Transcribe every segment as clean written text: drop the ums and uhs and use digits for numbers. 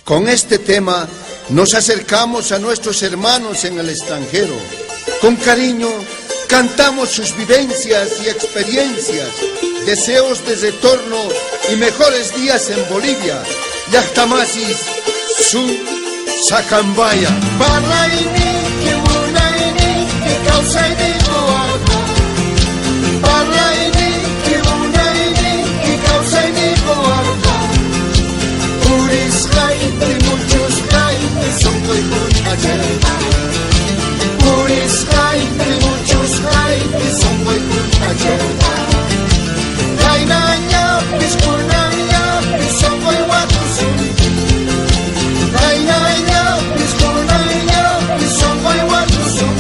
Con este tema nos acercamos a nuestros hermanos en el extranjero. Con cariño cantamos sus vivencias y experiencias, deseos de retorno y mejores días en Bolivia. Yahtamasis, su Sacambaya. Parlaini, que munaini, que causaini boarda. Parlaini, que munaini, que causaini boarda. Puris caite, muchos caite, son muy puntajerda. Puris caite, muchos caite, son muy puntajerda. Kainanya, piskunanya, son muy guatusun. Kainanya, piskunanya, son muy guatusun.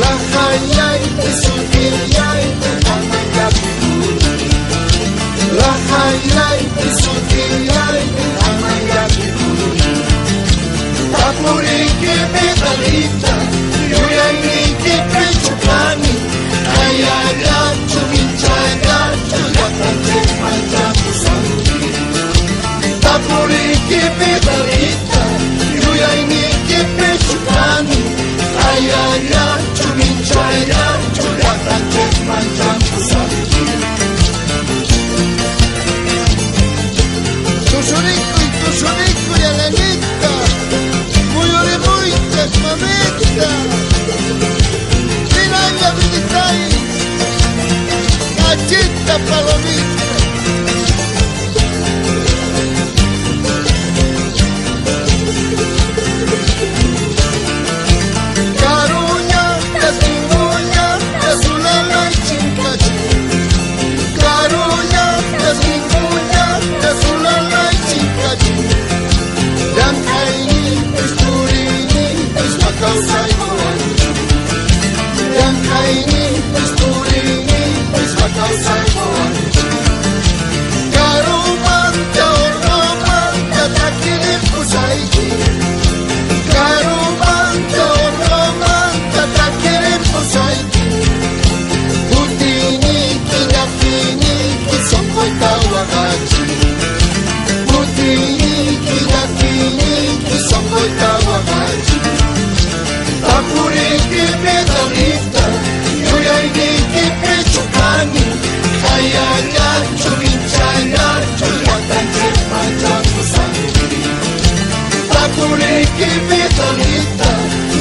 La hayay, pisukiyay, amaya pipuri. La hayay, pisukiyay, amaya pipuri. Tapuri que pedalita, yuyani que pechukani. Ayaya, chuminchaya, chuyatante, manchapusanti. Tapuri que pedalita, yuyani que pechukani. Ayaya, chuminchaya, chuyatante, manchapusanti. Tusurico y Elenita, muy orimuita, mamita. Tiraña visitai, cachita palomita. Caruña, casquinguña, casulala y chincachi. Caruña, casquinguña, casulala y chincachi. Yancaini, pisturini, pismacausa y boanchi. Yancaini, pisturini, pismacausa y boanchi. Carumanta, orromanta, taquini, pusaiki. Carumanta, orromanta, taquini, pusaiki. Putini, kiñakini, kisokoita wagachi. Putini, kiñakini, kisokoita wagachi. Tapuri que pedalita, yuyayni que pechukani. Ayaya, chuminchaya, chuyatante, manchapusanti. Tapuri que pedalita,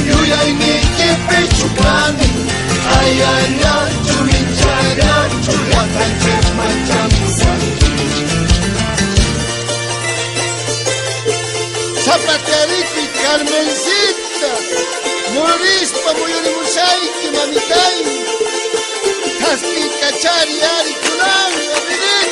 yuyayni que pechukani. Ayaya, chuminchaya, chuyatante, manchapusanti. Zapaterito y Carmencita, Morispa, Muyorimusaiki, Mamitai, Taspi, Cachari, Ari, Kunang, Abirita.